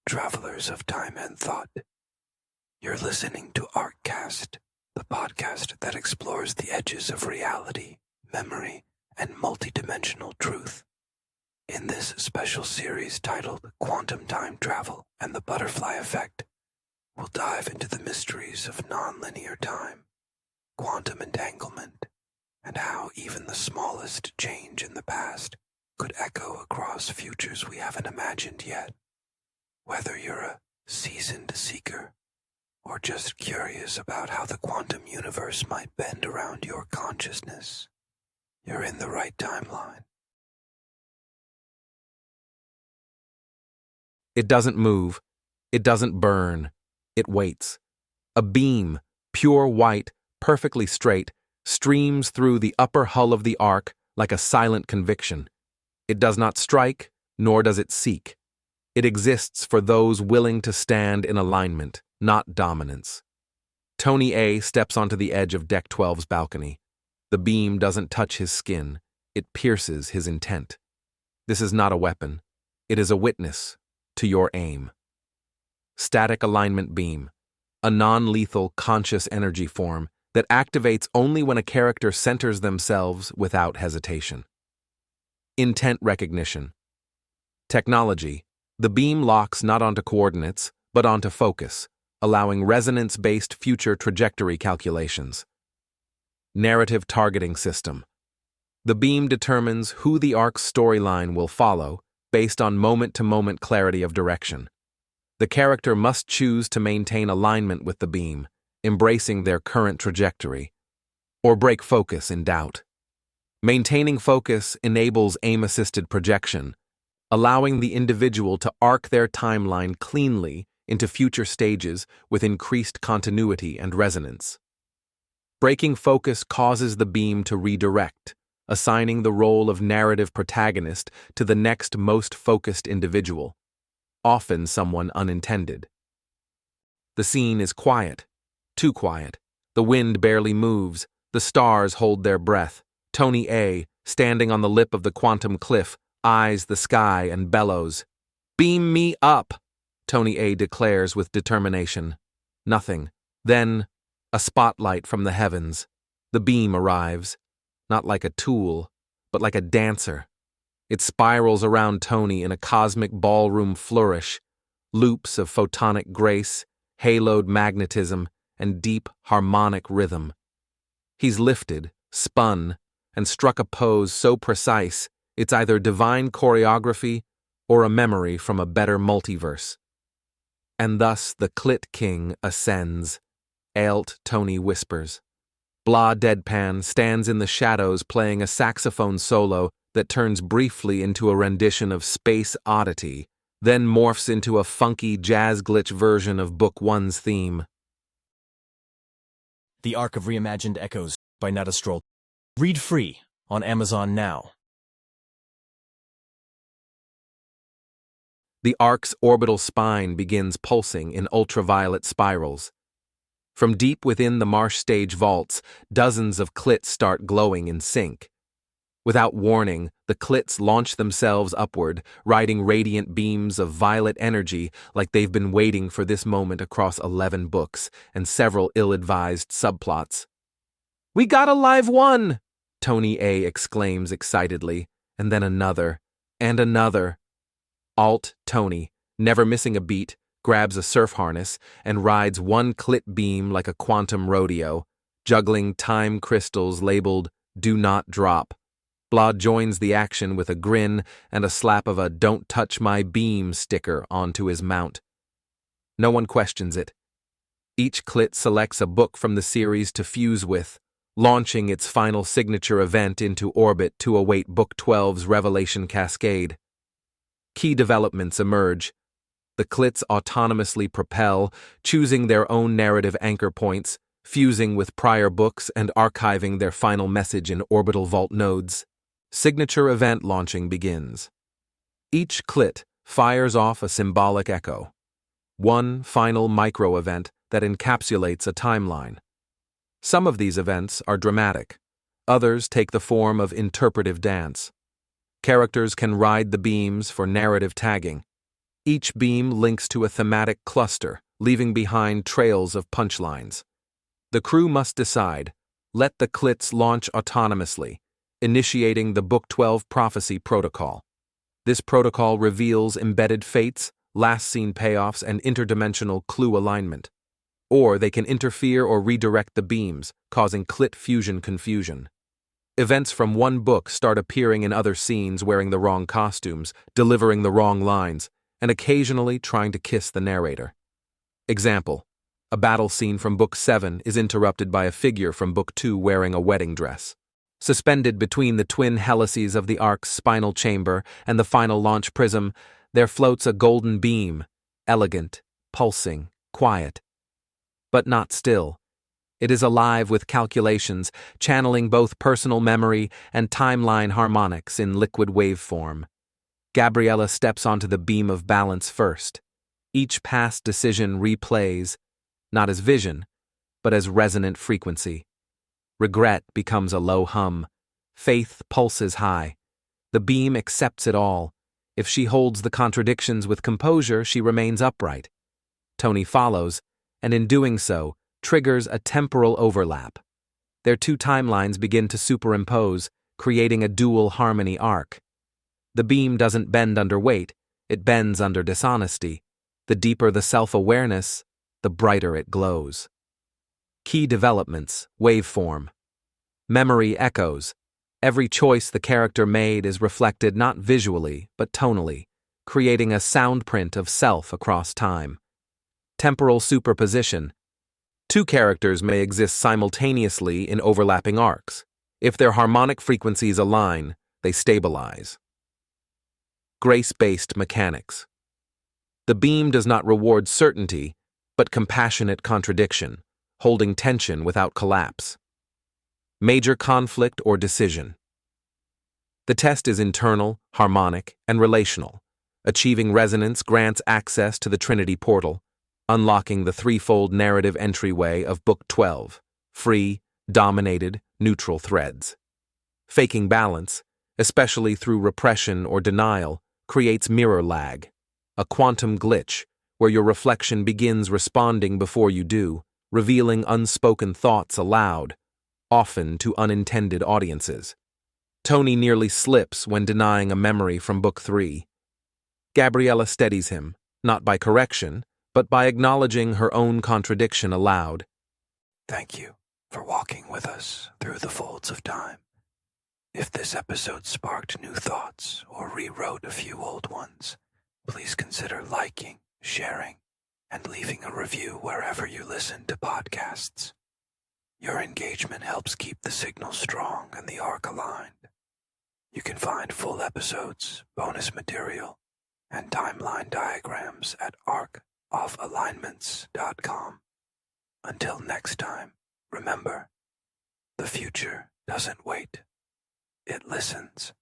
travelers of time and thought. You're listening to Artcast, the podcast that explores the edges of reality, memory, and multidimensional truth. In this special series titled Quantum Time Travel and the Butterfly Effect, we'll dive into the mysteries of nonlinear time, quantum entanglement, and how even the smallest change in the past could echo across futures we haven't imagined yet. Whether you're a seasoned seeker or just curious about how the quantum universe might bend around your consciousness, you're in the right timeline. It doesn't move. It doesn't burn. It waits. A beam, pure white, perfectly straight, streams through the upper hull of the Ark like a silent conviction. It does not strike, nor does it seek. It exists for those willing to stand in alignment, not dominance. Tony A. steps onto the edge of Deck 12's balcony. The beam doesn't touch his skin. It pierces his intent. This is not a weapon. It is a witness to your aim. Static alignment beam, a non-lethal conscious energy form that activates only when a character centers themselves without hesitation. Intent recognition. Technology. The beam locks not onto coordinates, but onto focus, allowing resonance-based future trajectory calculations. Narrative targeting system. The beam determines who the Ark's storyline will follow based on moment-to-moment clarity of direction. The character must choose to maintain alignment with the beam, embracing their current trajectory, or break focus in doubt. Maintaining focus enables aim-assisted projection, allowing the individual to arc their timeline cleanly into future stages with increased continuity and resonance. Breaking focus causes the beam to redirect, assigning the role of narrative protagonist to the next most focused individual, often someone unintended. The scene is quiet, too quiet. The wind barely moves, the stars hold their breath. Tony A., standing on the lip of the quantum cliff, eyes the sky and bellows. "Beam me up," Tony A. declares with determination. Nothing. Then, a spotlight from the heavens. The beam arrives, not like a tool, but like a dancer. It spirals around Tony in a cosmic ballroom flourish, loops of photonic grace, haloed magnetism, and deep harmonic rhythm. He's lifted, spun, and struck a pose so precise it's either divine choreography or a memory from a better multiverse. And thus the Clit King ascends, Aelt Tony whispers. Blah Deadpan stands in the shadows playing a saxophone solo that turns briefly into a rendition of Space Oddity, then morphs into a funky jazz glitch version of Book One's theme. The Ark of Reimagined Echoes by Nadastrol. Read free on Amazon now. The Ark's orbital spine begins pulsing in ultraviolet spirals. From deep within the marsh stage vaults, dozens of clits start glowing in sync. Without warning, the clits launch themselves upward, riding radiant beams of violet energy like they've been waiting for this moment across 11 books and several ill-advised subplots. "We got a live one!" Tony A. exclaims excitedly, and then another, and another. Alt Tony, never missing a beat, grabs a surf harness and rides one clit beam like a quantum rodeo, juggling time crystals labeled "Do Not Drop." Blah joins the action with a grin and a slap of a "Don't Touch My Beam" sticker onto his mount. No one questions it. Each clit selects a book from the series to fuse with, launching its final signature event into orbit to await Book 12's revelation cascade. Key developments emerge. The clits autonomously propel, choosing their own narrative anchor points, fusing with prior books and archiving their final message in orbital vault nodes. Signature event launching begins. Each clit fires off a symbolic echo, one final micro-event that encapsulates a timeline. Some of these events are dramatic. Others take the form of interpretive dance. Characters can ride the beams for narrative tagging. Each beam links to a thematic cluster, leaving behind trails of punchlines. The crew must decide, let the CLITS launch autonomously, initiating the Book 12 Prophecy Protocol. This protocol reveals embedded fates, last-scene payoffs, and interdimensional clue alignment. Or they can interfere or redirect the beams, causing CLIT fusion confusion. Events from one book start appearing in other scenes wearing the wrong costumes, delivering the wrong lines, and occasionally trying to kiss the narrator. Example: a battle scene from Book 7 is interrupted by a figure from Book 2 wearing a wedding dress. Suspended between the twin helices of the Ark's spinal chamber and the final launch prism, there floats a golden beam, elegant, pulsing, quiet. But not still. It is alive with calculations, channeling both personal memory and timeline harmonics in liquid waveform. Gabriella steps onto the beam of balance first. Each past decision replays, not as vision, but as resonant frequency. Regret becomes a low hum. Faith pulses high. The beam accepts it all. If she holds the contradictions with composure, she remains upright. Tony follows, and in doing so, triggers a temporal overlap. Their two timelines begin to superimpose, creating a dual harmony arc. The beam doesn't bend under weight, it bends under dishonesty. The deeper the self-awareness, the brighter it glows. Key developments: waveform. Memory echoes. Every choice the character made is reflected not visually, but tonally, creating a soundprint of self across time. Temporal superposition. Two characters may exist simultaneously in overlapping arcs. If their harmonic frequencies align, they stabilize. Grace-based mechanics. The beam does not reward certainty, but compassionate contradiction, holding tension without collapse. Major conflict or decision. The test is internal, harmonic, and relational. Achieving resonance grants access to the Trinity portal, unlocking the threefold narrative entryway of Book 12, free, dominated, neutral threads. Faking balance, especially through repression or denial, creates mirror lag, a quantum glitch where your reflection begins responding before you do, revealing unspoken thoughts aloud, often to unintended audiences. Tony nearly slips when denying a memory from Book 3. Gabriella steadies him, not by correction, but by acknowledging her own contradiction aloud. Thank you for walking with us through the folds of time. If this episode sparked new thoughts or rewrote a few old ones, please consider liking, sharing, and leaving a review wherever you listen to podcasts. Your engagement helps keep the signal strong and the Ark aligned. You can find full episodes, bonus material, and timeline diagrams at arkofalignments.com. Until next time, remember, the future doesn't wait. It listens.